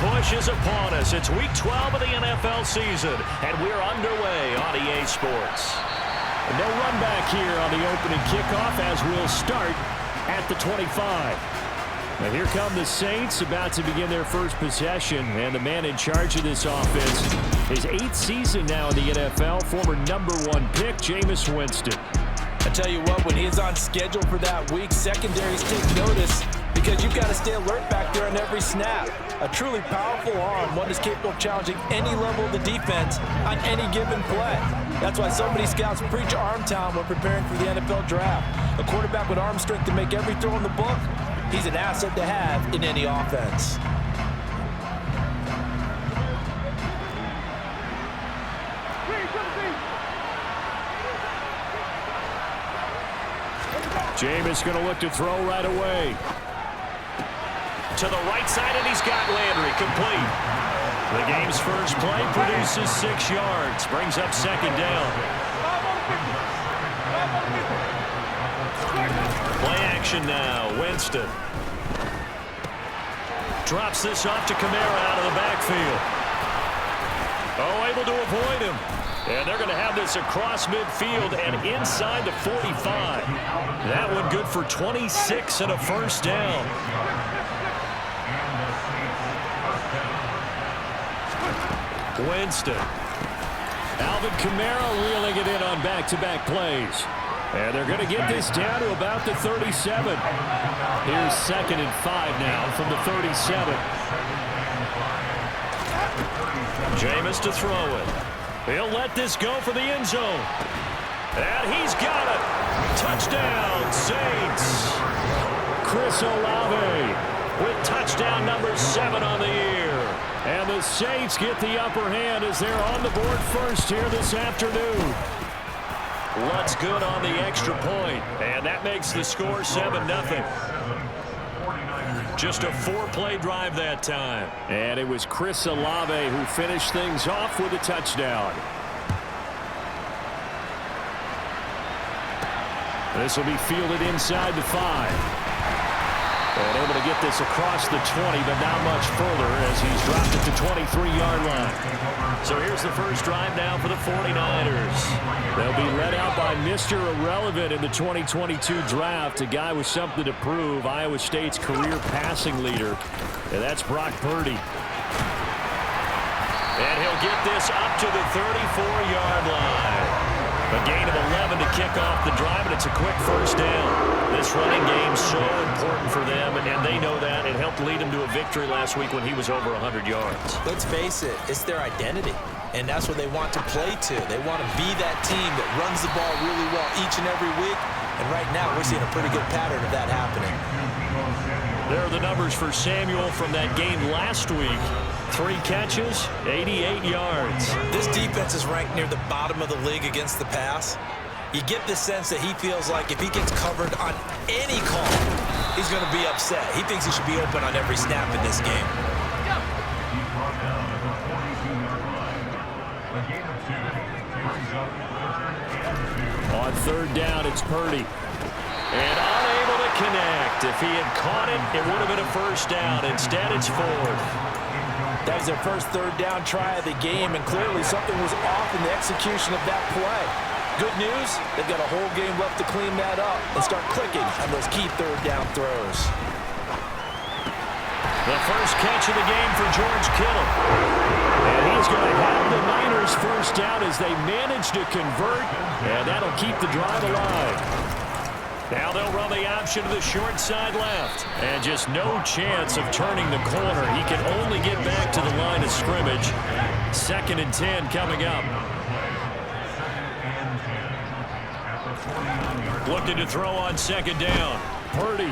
push is upon us. It's Week 12 of the NFL season, and we're underway on EA Sports. No run back here on the opening kickoff as we'll start at the 25. Now here come the Saints about to begin their first possession, and the man in charge of this offense, his 8th season now in the NFL, former #1 pick, Jameis Winston. I tell you what, when he's on schedule for that week, secondaries take notice because you've got to stay alert back there on every snap. A truly powerful arm, one is capable of challenging any level of the defense on any given play. That's why so many scouts preach arm talent when preparing for the NFL draft. A quarterback with arm strength to make every throw in the book, he's an asset to have in any offense. Jameis going to look to throw right away. To the right side, and he's got Landry complete. The game's first play produces 6 yards, brings up second down. Play action now, Winston. Drops this off to Kamara out of the backfield. Oh, able to avoid him. And they're going to have this across midfield and inside the 45. That one good for 26 and a first down. Winston. Alvin Kamara reeling it in on back-to-back plays. And they're going to get this down to about the 37. Here's 2nd and 5 now from the 37. Jameis to throw it. He'll let this go for the end zone. And he's got it. Touchdown, Saints. Chris Olave with touchdown number 7 on the year. And the Saints get the upper hand as they're on the board first here this afternoon. What's good on the extra point, and that makes the score 7-0. Just a 4-play drive that time. And it was Chris Olave who finished things off with a touchdown. This will be fielded inside the 5. And able to get this across the 20, but not much further as he's dropped it to 23-yard line. So here's the first drive now for the 49ers. They'll be led out by Mr. Irrelevant in the 2022 draft, a guy with something to prove, Iowa State's career passing leader. And that's Brock Purdy. And he'll get this up to the 34-yard line. A gain of 11 to kick off the drive, and it's a quick first down. This running game's so important for them, and they know that. It helped lead them to a victory last week when he was over 100 yards. Let's face it, it's their identity, and that's what they want to play to. They want to be that team that runs the ball really well each and every week, and right now we're seeing a pretty good pattern of that happening. There are the numbers for Samuel from that game last week. 3 catches, 88 yards. This defense is ranked near the bottom of the league against the pass. You get the sense that he feels like if he gets covered on any call, he's going to be upset. He thinks he should be open on every snap in this game. On 3rd down, it's Purdy. And unable to connect. If he had caught it, it would have been a first down. Instead, it's 4th. That was their first 3rd down try of the game, and clearly something was off in the execution of that play. Good news, they've got a whole game left to clean that up and start clicking on those key 3rd down throws. The first catch of the game for George Kittle. And he's going to have the Niners first down as they manage to convert, and that'll keep the drive alive. Now they'll run the option to the short side left. And just no chance of turning the corner. He can only get back to the line of scrimmage. 2nd and 10 coming up. Looking to throw on 2nd down. Purdy.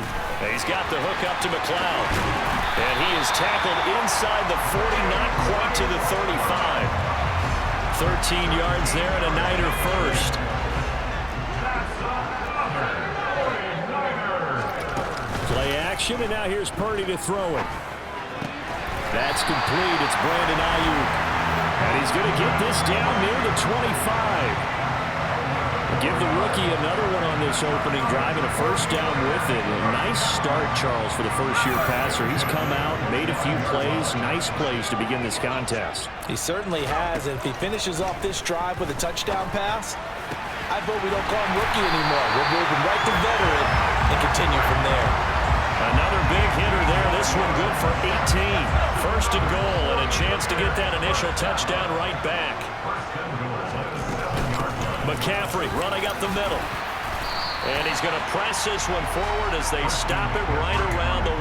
He's got the hook up to McLeod. And he is tackled inside the 40, not quite to the 35. 13 yards there and a Niner first. Play action, and now here's Purdy to throw it. That's complete. It's Brandon Ayuk. And he's going to get this down near the 25. Give the rookie another one on this opening drive and a first down with it. A nice start, Charles, for the first-year passer. He's come out, made a few plays, nice plays to begin this contest. He certainly has, and if he finishes off this drive with a touchdown pass, I vote we don't call him rookie anymore. We'll move him right to veteran and continue from there. Another big hitter there. This one good for 18. First and goal, and a chance to get that initial touchdown right back. McCaffrey running up the middle. And he's going to press this one forward as they stop it right around the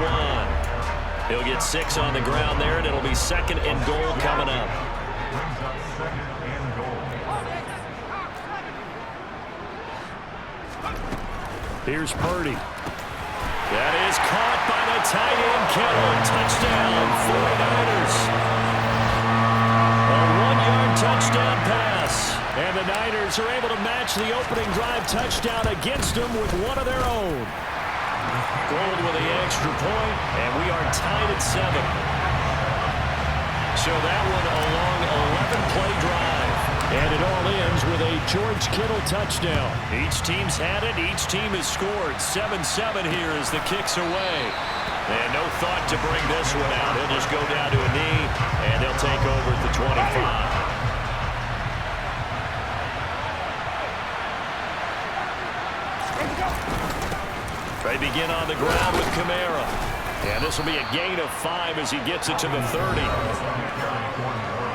1. He'll get 6 on the ground there, and it'll be second and goal coming up. Here's Purdy. That is caught by the tight end, Kittle. Touchdown, 49ers. A 1-yard touchdown pass. And the Niners are able to match the opening drive touchdown against them with one of their own. Gold with the extra point, and we are tied at 7. So that one a long 11-play drive. And it all ends with a George Kittle touchdown. Each team's had it. Each team has scored. 7-7 here as the kick's away. And no thought to bring this one out. He'll just go down to a knee, and they'll take over at the 25. They begin on the ground with Kamara. And this will be a gain of 5 as he gets it to the 30.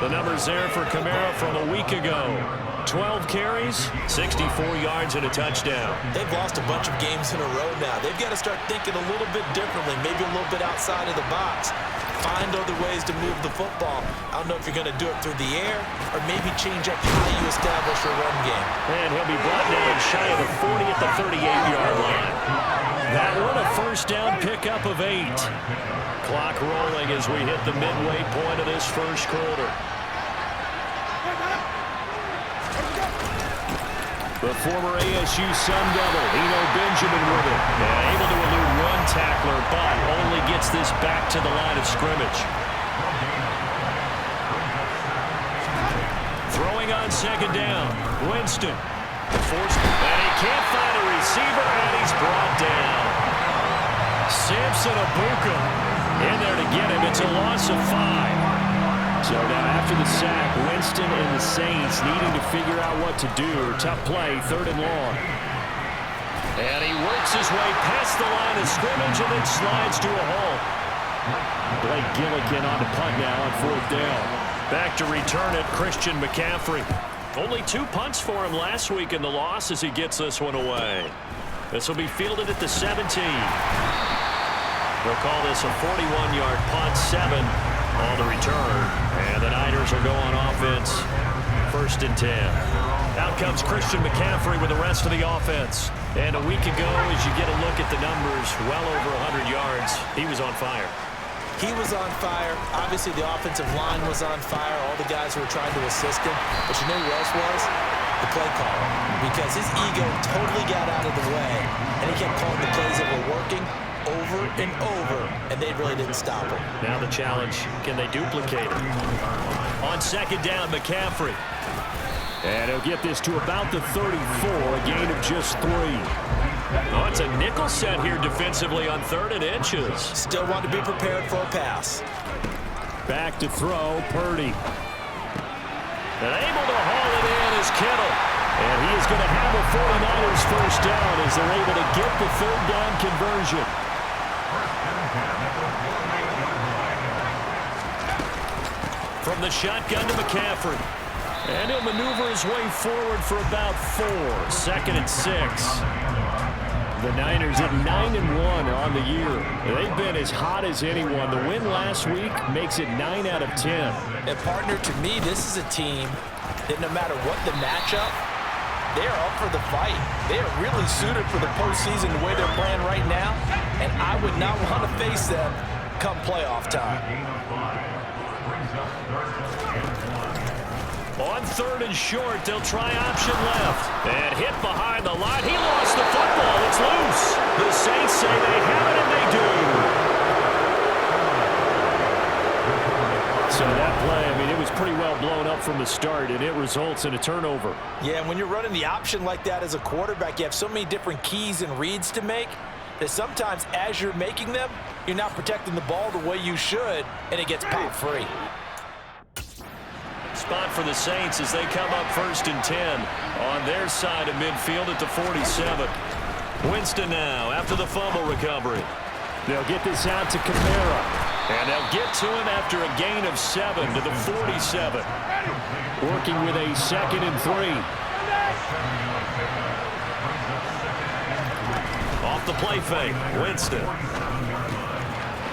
The numbers there for Kamara from a week ago. 12 carries, 64 yards, and a touchdown. They've lost a bunch of games in a row now. They've got to start thinking a little bit differently, maybe a little bit outside of the box. Find other ways to move the football. I don't know if you're going to do it through the air or maybe change up how you establish your run game. And he'll be brought down shy of the 40 at the 38-yard line. That one a first down pickup of 8. Clock rolling as we hit the midway point of this first quarter. The former ASU Sun Devil, Eno Benjamin with it. And able to elude one tackler, but only gets this back to the line of scrimmage. Throwing on second down. Winston. And he can't find a receiver, and he's brought down. Samson Abuka in there to get him. It's a loss of 5. So now after the sack, Winston and the Saints needing to figure out what to do. Tough play, 3rd and long. And he works his way past the line of scrimmage and then slides to a hole. Blake Gillikin on the punt now on 4th down. Back to return it, Christian McCaffrey. Only 2 punts for him last week in the loss as he gets this one away. This will be fielded at the 17. They'll call this a 41-yard punt, 7 on the return. And the Niners will go on offense, 1st and 10. Out comes Christian McCaffrey with the rest of the offense. And a week ago, as you get a look at the numbers, well over 100 yards, he was on fire. He was on fire. Obviously, the offensive line was on fire. All the guys who were trying to assist him. But you know who else was? The play caller. Because his ego totally got out of the way. And he kept calling the plays that were working over and over. And they really didn't stop him. Now the challenge, can they duplicate it? On second down, McCaffrey. And he'll get this to about the 34, a gain of just 3. Oh, it's a nickel set here defensively on 3rd and inches. Still want to be prepared for a pass. Back to throw, Purdy. And able to haul it in is Kittle. And he is going to have a 49ers first down as they're able to get the 3rd down conversion. From the shotgun to McCaffrey. And he'll maneuver his way forward for about 4. 2nd and 6. The Niners at 9-1 on the year. They've been as hot as anyone. The win last week makes it 9 out of 10. And partner, to me, this is a team that no matter what the matchup, they're up for the fight. They are really suited for the postseason the way they're playing right now. And I would not want to face them come playoff time. On 3rd and short, they'll try option left. And hit behind the line. He lost the football. It's loose. The Saints say they have it, and they do. So that play, I mean, it was pretty well blown up from the start, and it results in a turnover. Yeah, and when you're running the option like that as a quarterback, you have so many different keys and reads to make that sometimes as you're making them, you're not protecting the ball the way you should, and it gets popped free. Spot for the Saints as they come up 1st and 10 on their side of midfield at the 47. Winston now after the fumble recovery. They'll get this out to Kamara. And they'll get to him after a gain of 7 to the 47. Working with a 2nd and 3. Off the play fake, Winston.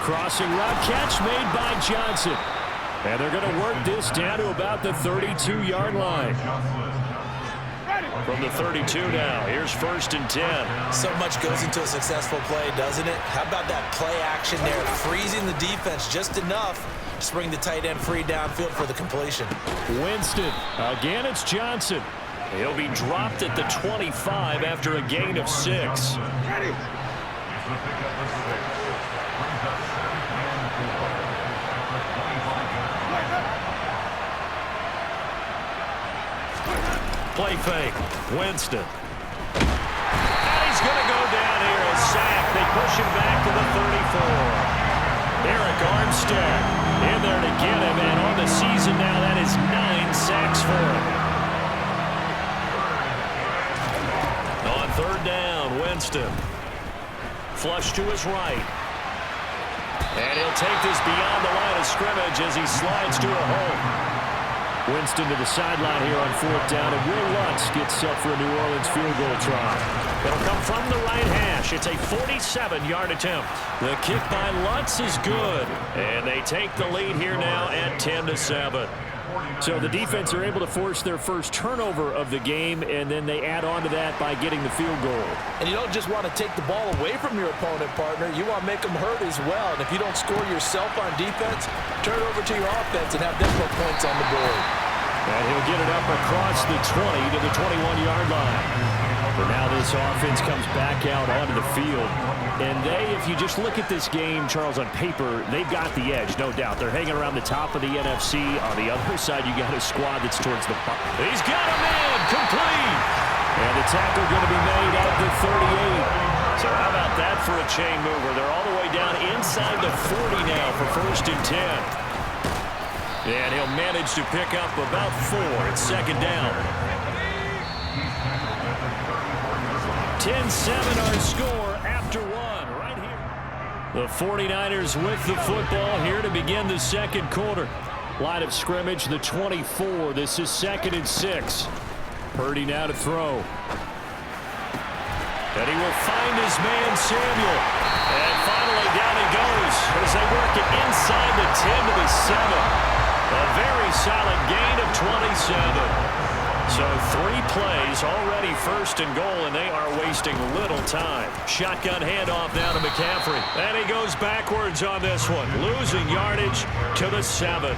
Crossing route catch made by Johnson. And they're going to work this down to about the 32-yard line. From the 32 now, here's 1st and 10. So much goes into a successful play, doesn't it? How about that play action there, freezing the defense just enough to bring the tight end free downfield for the completion. Winston, again it's Johnson. He'll be dropped at the 25 after a gain of 6. Play fake, Winston. And he's going to go down here, a sack. They push him back to the 34. Eric Armstead in there to get him, and on the season now, that is 9 sacks for him. On 3rd down, Winston. Flush to his right. And he'll take this beyond the line of scrimmage as he slides to a hole. Winston to the sideline here on 4th down, and Will Lutz gets up for a New Orleans field goal try. It'll come from the right hash. It's a 47-yard attempt. The kick by Lutz is good, and they take the lead here now at 10-7. So the defense are able to force their first turnover of the game, and then they add on to that by getting the field goal. And you don't just want to take the ball away from your opponent, partner. You want to make them hurt as well. And if you don't score yourself on defense, turn it over to your offense and have them put points on the board. And he'll get it up across the 20 to the 21-yard line. But now this offense comes back out onto the field. And if you just look at this game, Charles, on paper, they've got the edge, no doubt. They're hanging around the top of the NFC. On the other side, you got a squad that's towards the bottom. He's got a man, complete. And the tackle going to be made at the 38. So how about that for a chain mover? They're all the way down inside the 40 now for 1st and 10. And he'll manage to pick up about 4 at 2nd down. 10-7 our score after 1 right here. The 49ers with the football here to begin the 2nd quarter. Line of scrimmage, the 24. This is 2nd and 6. Purdy now to throw. And he will find his man, Samuel. And finally down he goes as they work it inside the 10 to the 7. A very solid gain of 27. So 3 plays already 1st and goal, and they are wasting little time. Shotgun handoff now to McCaffrey. And he goes backwards on this one, losing yardage to the 7.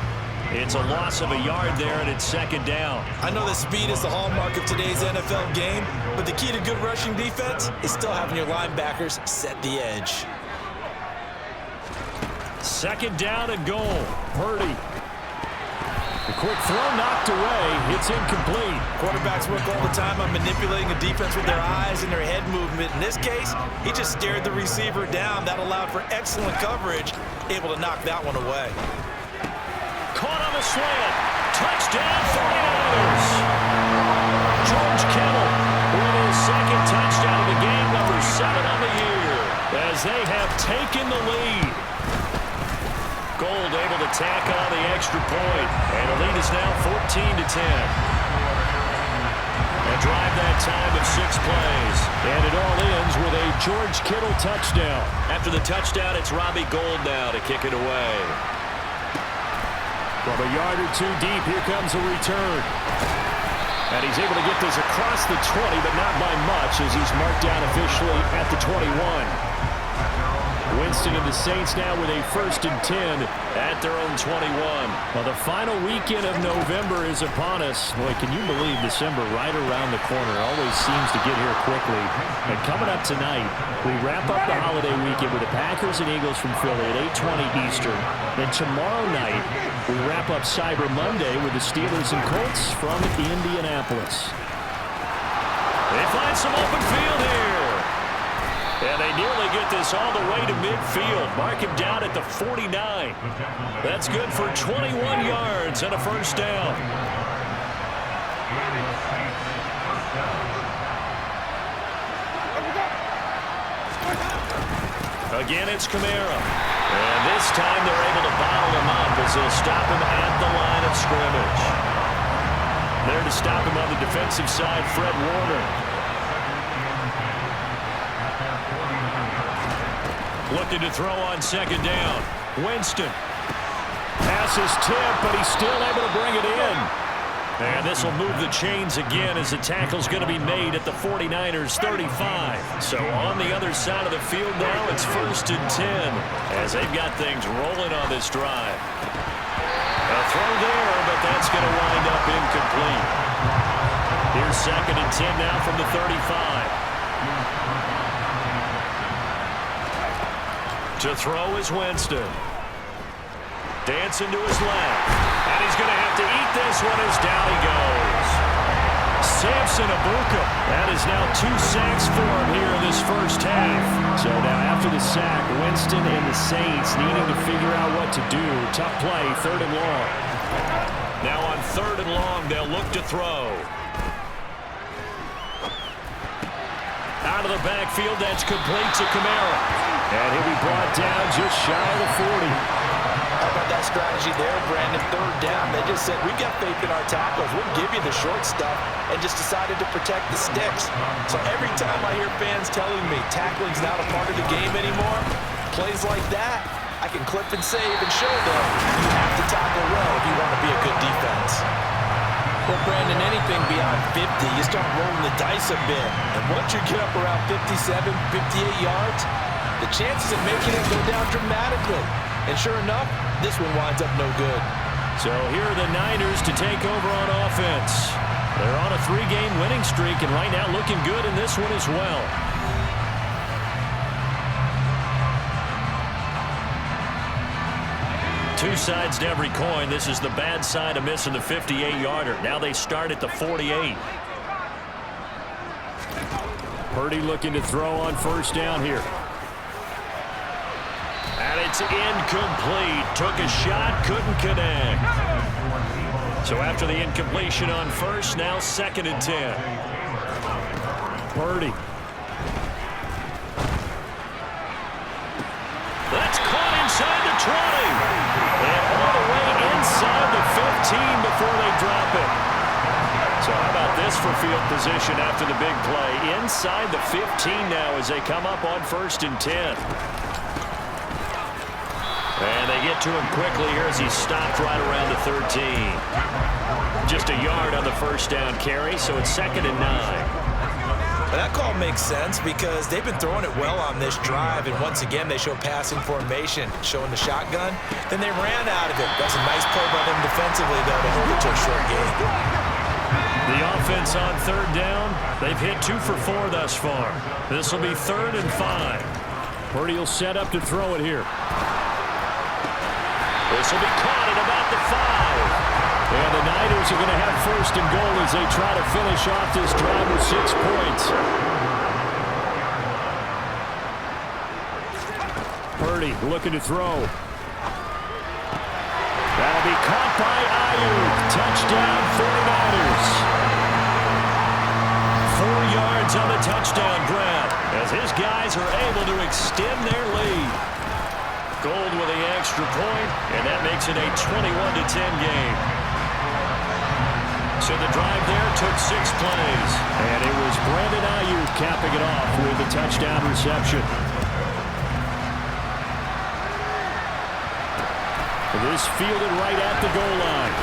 It's a loss of a yard there, and it's 2nd down. I know that speed is the hallmark of today's NFL game, but the key to good rushing defense is still having your linebackers set the edge. 2nd down and goal. Purdy. The quick throw knocked away. It's incomplete. Quarterbacks work all the time on manipulating a defense with their eyes and their head movement. In this case, he just stared the receiver down. That allowed for excellent coverage, able to knock that one away. Caught on the slant. Touchdown, 49ers. George Kittle with his 2nd touchdown of the game, number 7 on the year, as they have taken the lead. Gold able to tack on the extra point, and the lead is now 14-10. A drive that time of 6 plays. And it all ends with a George Kittle touchdown. After the touchdown, it's Robbie Gould now to kick it away. From a yard or 2 deep, here comes a return. And he's able to get this across the 20, but not by much, as he's marked down officially at the 21. Winston and the Saints now with a 1st and 10 at their own 21. Well, the final weekend of November is upon us. Boy, can you believe December right around the corner? Always seems to get here quickly. And coming up tonight, we wrap up the holiday weekend with the Packers and Eagles from Philly at 8:20 Eastern. Then tomorrow night, we wrap up Cyber Monday with the Steelers and Colts from Indianapolis. They find some open field here. And they nearly get this all the way to midfield. Mark him down at the 49. That's good for 21 yards and a 1st down. Again, it's Kamara. And this time they're able to bottle him up as they'll stop him at the line of scrimmage. There to stop him on the defensive side, Fred Warner. Looking to throw on 2nd down. Winston. Pass is tipped, but he's still able to bring it in. And this will move the chains again as the tackle's going to be made at the 49ers 35. So on the other side of the field now, it's 1st and 10 as they've got things rolling on this drive. A throw there, but that's going to wind up incomplete. Here's 2nd and 10 now from the 35. To throw is Winston. Dancing to his left. And he's going to have to eat this one as down he goes. Samson Abuka. That is now 2 sacks for him here in this 1st half. So now after the sack, Winston and the Saints needing to figure out what to do. Tough play, 3rd and long. Now on 3rd and long, they'll look to throw. Out of the backfield, that's complete to Kamara. And he'll be brought down just shy of the 40. How about that strategy there, Brandon? 3rd down. They just said, we've got faith in our tackles. We'll give you the short stuff, and just decided to protect the sticks. So every time I hear fans telling me tackling's not a part of the game anymore, plays like that, I can clip and save and show them you have to tackle well if you want to be a good defense. Well, Brandon, anything beyond 50, you start rolling the dice a bit. And once you get up around 57, 58 yards, the chances of making it go down dramatically. And sure enough, this one winds up no good. So here are the Niners to take over on offense. They're on a 3-game winning streak and right now looking good in this one as well. Two sides to every coin. This is the bad side of missing the 58-yarder. Now they start at the 48. Purdy looking to throw on 1st down here. And it's incomplete. Took a shot, couldn't connect. So after the incompletion on 1st, now 2nd and 10. Purdy. That's caught inside the 20. And all the way inside the 15 before they drop it. So how about this for field position after the big play? Inside the 15 now as they come up on 1st and 10. And they get to him quickly here as he stopped right around the 13. Just a yard on the 1st down carry, so it's 2nd and 9. But that call makes sense because they've been throwing it well on this drive, and once again they show passing formation, showing the shotgun. Then they ran out of it. That's a nice play by them defensively, though, to hold it to a short game. The offense on 3rd down, they've hit 2 for 4 thus far. This will be 3rd and 5. Purdy will set up to throw it here. This will be caught at about the 5. And the Niners are going to have 1st and goal as they try to finish off this drive with 6 points. Purdy looking to throw. That'll be caught by Ayuk. Touchdown 49ers. 4 yards on the touchdown grab as his guys are able to extend their lead. Gold with the extra point, and that makes it a 21-10 game. So the drive there took 6 plays. And it was Brandon Ayuk capping it off with a touchdown reception. This fielded right at the goal line.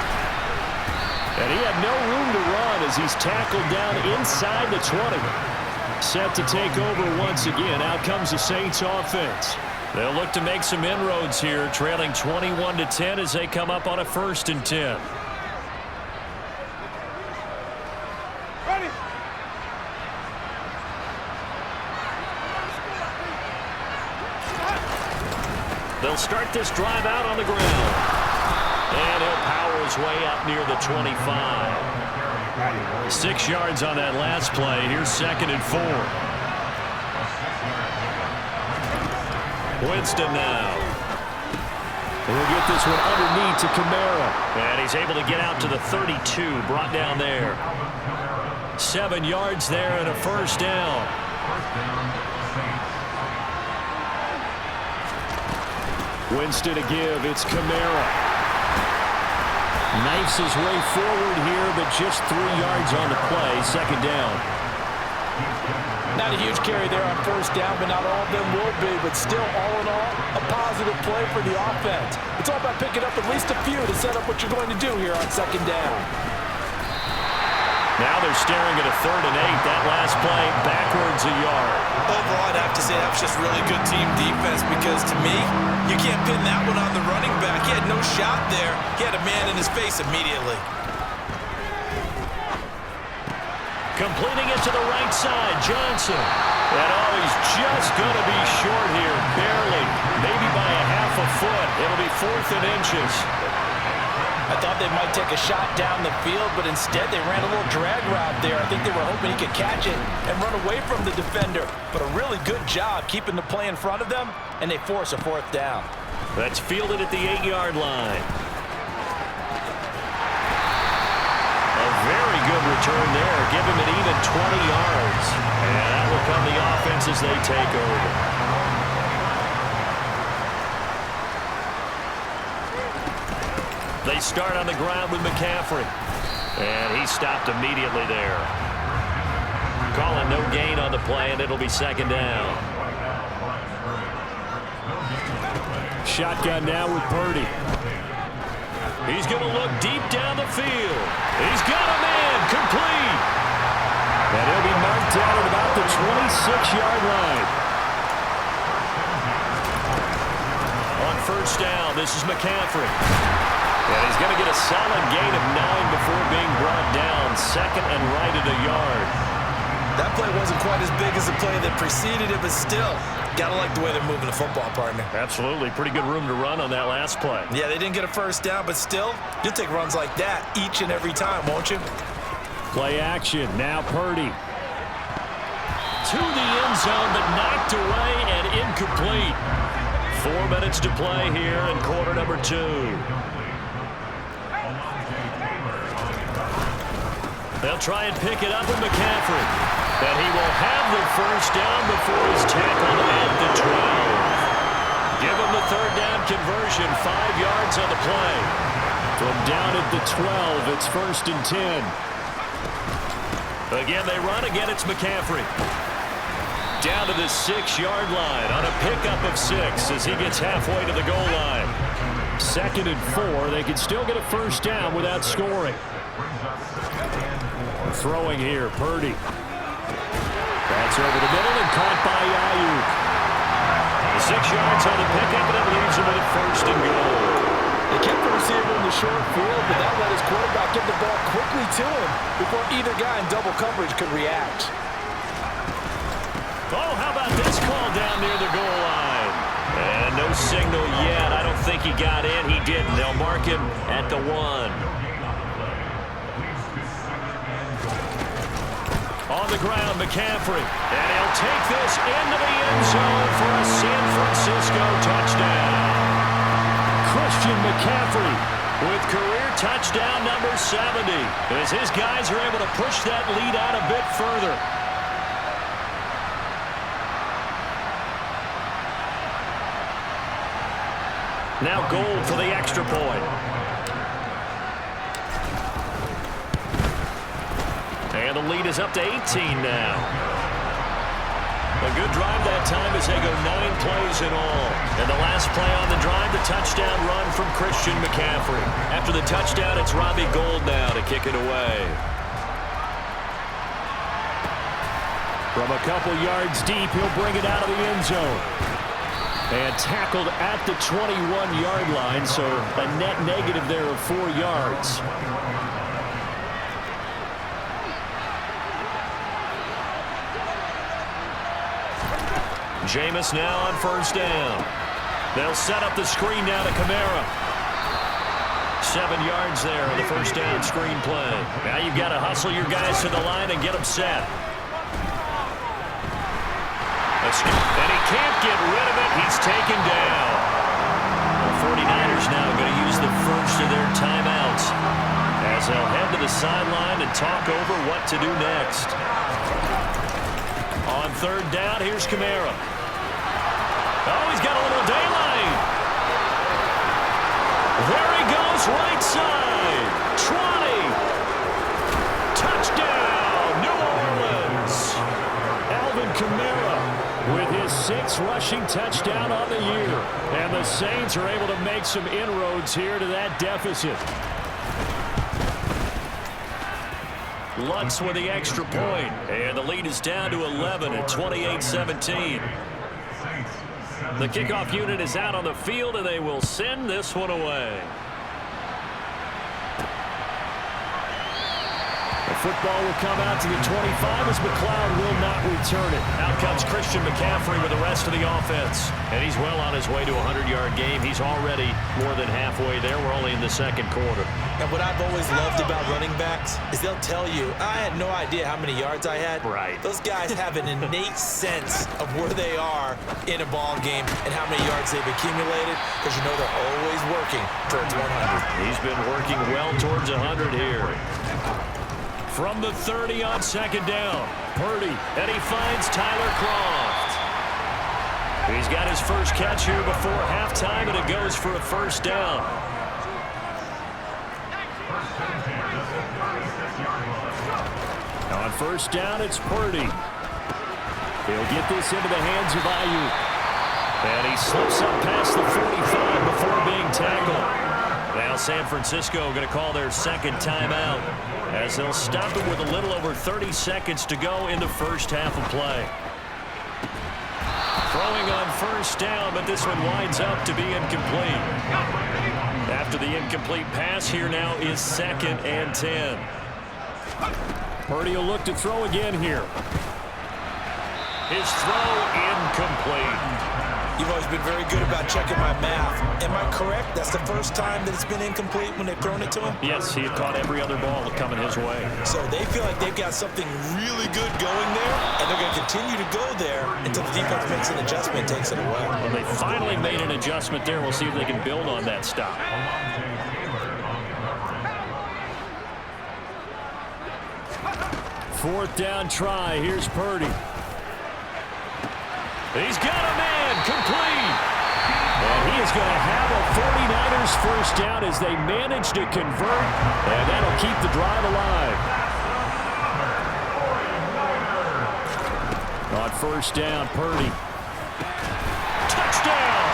And he had no room to run as he's tackled down inside the 20. Set to take over once again. Out comes the Saints offense. They'll look to make some inroads here, trailing 21-10 as they come up on a 1st and 10. Ready. They'll start this drive out on the ground. And he'll power his way up near the 25. 6 yards on that last play. Here's 2nd and 4. Winston now. We'll get this one underneath to Kamara. And he's able to get out to the 32, brought down there. 7 yards there and a 1st down. Winston to give. It's Kamara. Knifes his way forward here, but just 3 yards on the play. 2nd down. Not a huge carry there on 1st down, but not all of them will be. But still, all in all, a positive play for the offense. It's all about picking up at least a few to set up what you're going to do here on 2nd down. Now they're staring at a 3rd and 8. That last play, backwards a yard. Overall, I'd have to say that was just really good team defense because, to me, you can't pin that one on the running back. He had no shot there. He had a man in his face immediately. Completing it to the right side, Johnson. And he's just going to be short here, barely. Maybe by a half a foot. It'll be 4th and inches. I thought they might take a shot down the field, but instead they ran a little drag route there. I think they were hoping he could catch it and run away from the defender. But a really good job keeping the play in front of them, and they force a 4th down. That's fielded at the 8-yard line. A very good return there. Give him an even 20 yards. And that will come the offense as they take over. They start on the ground with McCaffrey. And he stopped immediately there. Calling no gain on the play, and it'll be 2nd down. Shotgun now with Purdy. He's going to look deep down the field. He's got a man, complete. And he'll be marked down at about the 26-yard line. On 1st down, this is McCaffrey. And he's going to get a solid gain of 9 before being brought down. 2nd and right at a yard. That play wasn't quite as big as the play that preceded it, but still, gotta like the way they're moving the football, partner. Absolutely. Pretty good room to run on that last play. Yeah, they didn't get a 1st down, but still, you'll take runs like that each and every time, won't you? Play action. Now Purdy. To the end zone, but knocked away and incomplete. 4 minutes to play here in quarter number 2. They'll try and pick it up with McCaffrey. And he will have the 1st down before he's tackled at the 12. Give him the 3rd down conversion, 5 yards on the play. From down at the 12, it's 1st and 10. Again, they run. Again, it's McCaffrey. Down to the 6-yard line on a pickup of 6 as he gets halfway to the goal line. 2nd and 4. They can still get a 1st down without scoring. Throwing here, Purdy. That's over the middle and caught by Ayuk. 6 yards on the pickup, and it leaves him with 1st and goal. They kept the receiver in the short field, but that let his quarterback get the ball quickly to him before either guy in double coverage could react. Oh, how about this call down near the goal line? And no signal yet. I don't think he got in. He didn't. They'll mark him at the 1. On the ground, McCaffrey. And he'll take this into the end zone for a San Francisco touchdown. Christian McCaffrey With career touchdown number 70, as his guys are able to push that lead out a bit further. Now Gold for the extra point. And the lead is up to 18 now. A good drive that time as they go 9 plays in all. And the last play on the drive, the touchdown run from Christian McCaffrey. After the touchdown, it's Robbie Gould now to kick it away. From a couple yards deep, he'll bring it out of the end zone. And tackled at the 21-yard line, so a net negative there of 4 yards. Jameis now on first down. They'll set up the screen now to Kamara. 7 yards there on the first down screen play. Now you've got to hustle your guys to the line and get them set. And he can't get rid of it. He's taken down. The 49ers now going to use the first of their timeouts as they'll head to the sideline and talk over what to do next. On third down, here's Kamara. Oh, he's got a little daylight. There he goes, right side. 20. Touchdown, New Orleans. Alvin Kamara with his 6th rushing touchdown on the year. And the Saints are able to make some inroads here to that deficit. Lutz with the extra point, and the lead is down to 11 at 28-17. The kickoff unit is out on the field, and they will send this one away. The football will come out to the 25 as McLeod will not return it. Out comes Christian McCaffrey with the rest of the offense. And he's well on his way to a 100-yard game. He's already more than halfway there. We're only in the second quarter. And what I've always loved about running backs is they'll tell you, I had no idea how many yards I had. Right. Those guys have an innate sense of where they are in a ball game and how many yards they've accumulated, because you know they're always working towards 100. He's been working well towards 100 here. From the 30 on second down, Purdy, and he finds Tyler Kroft. He's got his first catch here before halftime, and it goes for a first down. On first down, it's Purdy. He'll get this into the hands of Ayuk. And he slips up past the 45 before being tackled. Now San Francisco going to call their second timeout as they'll stop it with a little over 30 seconds to go in the first half of play. Throwing on first down, but this one winds up to be incomplete. After the incomplete pass, here now is 2nd and 10. Purdy will look to throw again here. His throw incomplete. You've always been very good about checking my math. Am I correct? That's the first time that it's been incomplete when they've thrown it to him? Yes, he had caught every other ball coming his way. So they feel like they've got something really good going there, and they're going to continue to go there until the defense makes an adjustment and takes it away. Well, they finally made an adjustment there. We'll see if they can build on that stop. Fourth down try. Here's Purdy. He's got a man complete. And he is going to have a 49ers first down as they manage to convert, and that'll keep the drive alive. On first down, Purdy. Touchdown!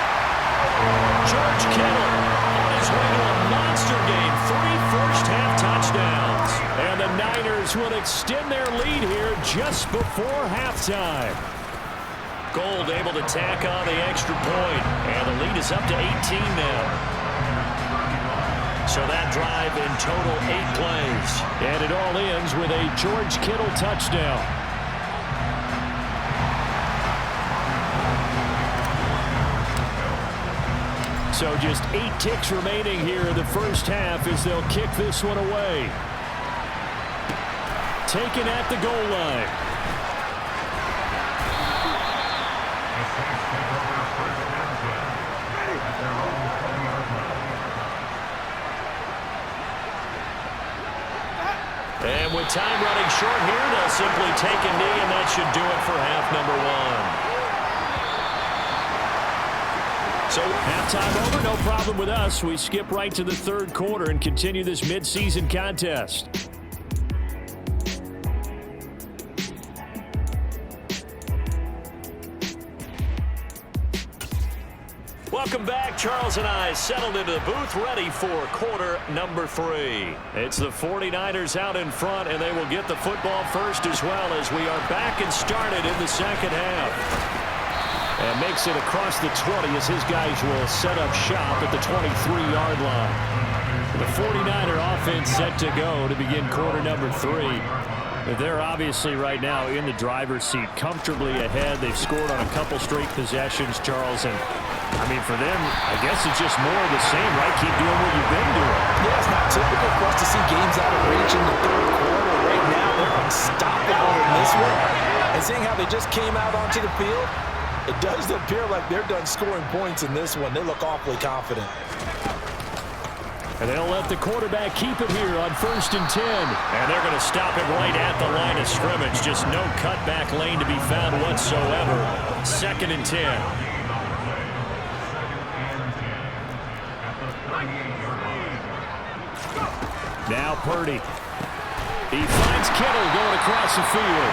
George Kittle on his way to a monster game. 3 first-half touchdowns. And the Niners will extend their lead here just before halftime. Gold able to tack on the extra point, and the lead is up to 18 now. So that drive in total 8 plays. And it all ends with a George Kittle touchdown. So just 8 ticks remaining here in the first half as they'll kick this one away. Taken at the goal line. And with time running short here, they'll simply take a knee, and that should do it for half number 1. So halftime over, no problem with us. We skip right to the third quarter and continue this midseason contest. Welcome back. Charles and I settled into the booth, ready for quarter number 3. It's the 49ers out in front, and they will get the football first as well as we are back and started in the second half. And makes it across the 20 as his guys will set up shop at the 23-yard line. The 49er offense set to go to begin quarter number 3. They're obviously right now in the driver's seat, comfortably ahead. They've scored on a couple straight possessions, Charles, and I mean, for them, I guess it's just more of the same, right? Keep doing what you've been doing. Yeah, it's not typical for us to see games out of reach in the third quarter. Right now, they're unstoppable in this one. And seeing how they just came out onto the field, it does appear like they're done scoring points in this one. They look awfully confident. And they'll let the quarterback keep it here on 1st and 10. And they're going to stop him right at the line of scrimmage. Just no cutback lane to be found whatsoever. 2nd and 10. Now Purdy. He finds Kittle going across the field.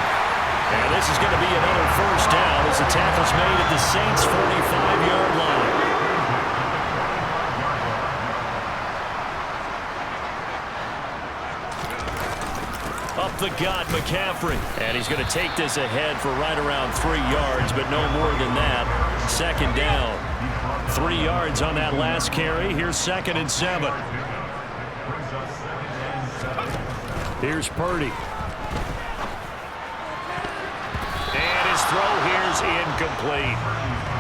And this is going to be another first down as the tackle's made at the Saints' 45-yard line. Up the gut, McCaffrey. And he's going to take this ahead for right around 3 yards, but no more than that. 2nd down. 3 yards on that last carry. Here's 2nd and 7. Here's Purdy. And his throw here's incomplete.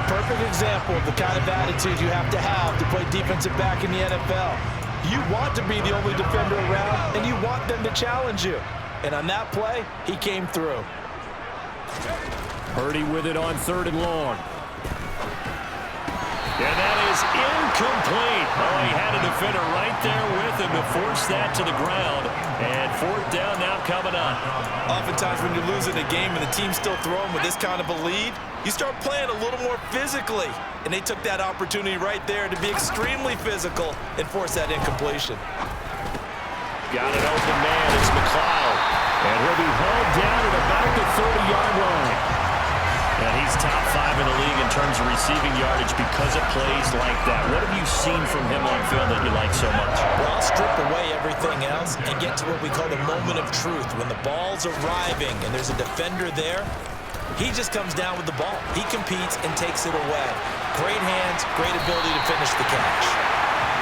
Perfect example of the kind of attitude you have to play defensive back in the NFL. You want to be the only defender around, and you want them to challenge you. And on that play, he came through. Purdy with it on 3rd and long. And that is incomplete. Oh, he had a defender right there with him to force that to the ground. And 4th down now coming up. Oftentimes when you're losing a game and the team's still throwing with this kind of a lead, you start playing a little more physically. And they took that opportunity right there to be extremely physical and force that incompletion. Got an open man. It's McLeod. And he'll be hauled down at about the 30-yard line. And he's top 5 in the league in terms of receiving yardage because of plays like that. What have you seen from him on film that you like so much? Well, strip away everything else and get to what we call the moment of truth. When the ball's arriving and there's a defender there, he just comes down with the ball. He competes and takes it away. Great hands, great ability to finish the catch.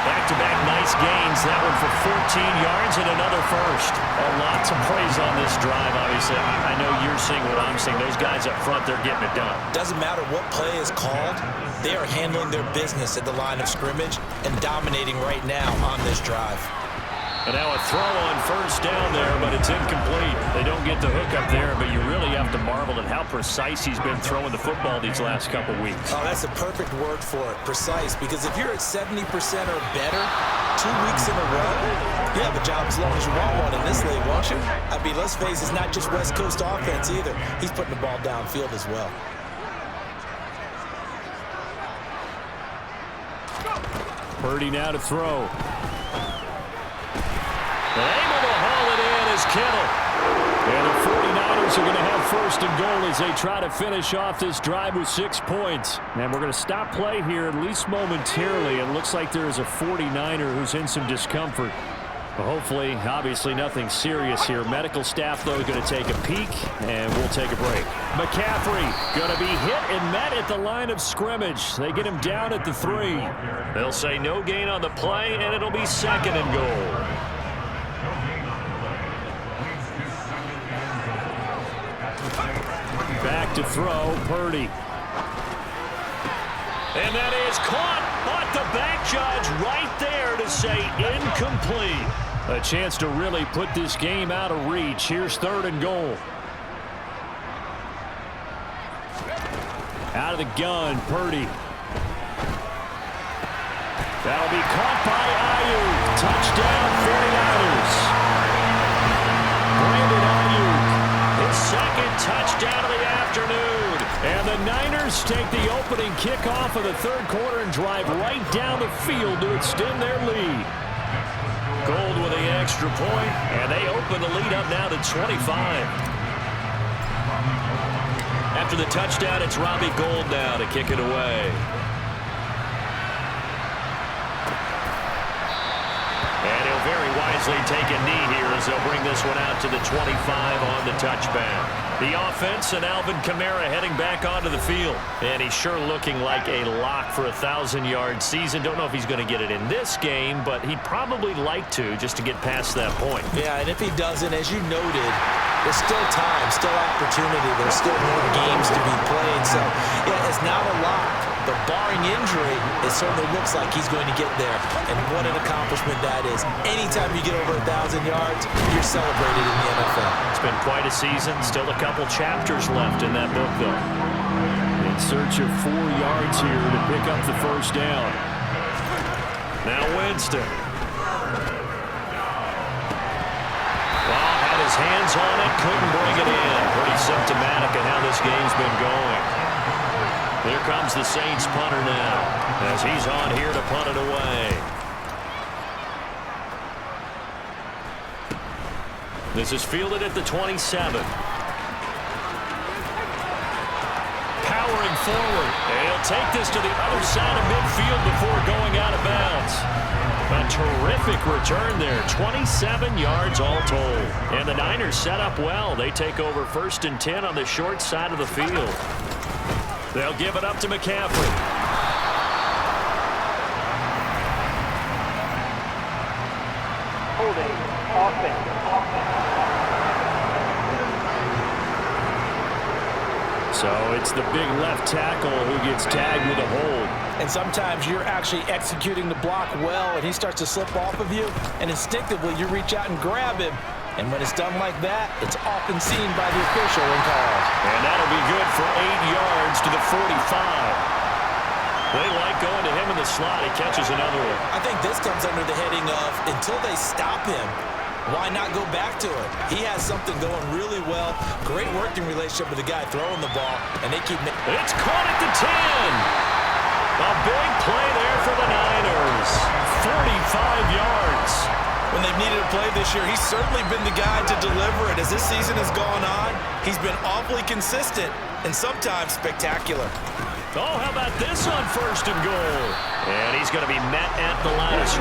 Back-to-back nice gains. That one for 14 yards and another first. Lots of praise on this drive, obviously. I know you're seeing what I'm seeing. Those guys up front, they're getting it done. Doesn't matter what play is called. They are handling their business at the line of scrimmage and dominating right now on this drive. And now a throw on 1st down there, but it's incomplete. They don't get the hook up there, but you really have to marvel at how precise he's been throwing the football these last couple weeks. Oh, that's a perfect word for it, precise, because if you're at 70% or better 2 weeks in a row, you have a job as long as you want one in this league, won't you? I mean, let's face it, it's not just West Coast offense either. He's putting the ball downfield as well. Purdy now to throw. Able to haul it in is Kittle. And the 49ers are going to have 1st and goal as they try to finish off this drive with 6 points. And we're going to stop play here at least momentarily. It looks like there is a 49er who's in some discomfort. But hopefully, obviously nothing serious here. Medical staff, though, going to take a peek, and we'll take a break. McCaffrey going to be hit and met at the line of scrimmage. They get him down at the 3. They'll say no gain on the play, and it'll be 2nd and goal. Back to throw, Purdy. And that is caught, but the back judge right there to say incomplete. A chance to really put this game out of reach. Here's 3rd and goal. Out of the gun, Purdy. That'll be caught by Ayuk. Touchdown, 49ers. Brandon Ayuk, his 2nd touchdown of the afternoon. And the Niners take the opening kickoff of the 3rd quarter and drive right down the field to extend their lead. Gold with the extra point, and they open the lead up now to 25. After the touchdown, it's Robbie Gould now to kick it away. Mosley take a knee here as they'll bring this one out to the 25 on the touchback. The offense and Alvin Kamara heading back onto the field. And he's sure looking like a lock for a 1,000-yard season. Don't know if he's going to get it in this game, but he'd probably like to just to get past that point. Yeah, and if he doesn't, as you noted, there's still time, still opportunity. There's still more games to be played. So, yeah, it's not a lock. But barring injury, it certainly looks like he's going to get there. And what an accomplishment that is. Anytime you get over 1,000 yards, you're celebrated in the NFL. It's been quite a season. Still a couple chapters left in that book, though. In search of 4 yards here to pick up the first down. Now Winston. Well, had his hands on it, couldn't bring it in. Pretty symptomatic of how this game's been going. Here comes the Saints punter now as he's on here to punt it away. This is fielded at the 27. Powering forward. He'll take this to the other side of midfield before going out of bounds. A terrific return there. 27 yards all told. And the Niners set up well. They take over 1st and 10 on the short side of the field. They'll give it up to McCaffrey. Holding. Offense. So it's the big left tackle who gets tagged with a hold. And sometimes you're actually executing the block well, and he starts to slip off of you, and instinctively you reach out and grab him. And when it's done like that, it's often seen by the official and called. And that'll be good for 8 yards to the 45. They like going to him in the slot. He catches another one. I think this comes under the heading of until they stop him, why not go back to it? He has something going really well. Great working relationship with the guy throwing the ball, and they keep... It's caught at the 10. A big play there for the Niners. 35 yards. When they've needed a play this year, he's certainly been the guy to deliver it. As this season has gone on, he's been awfully consistent and sometimes spectacular. Oh, how about this on 1st and goal? And he's going to be met at the line of scrimmage.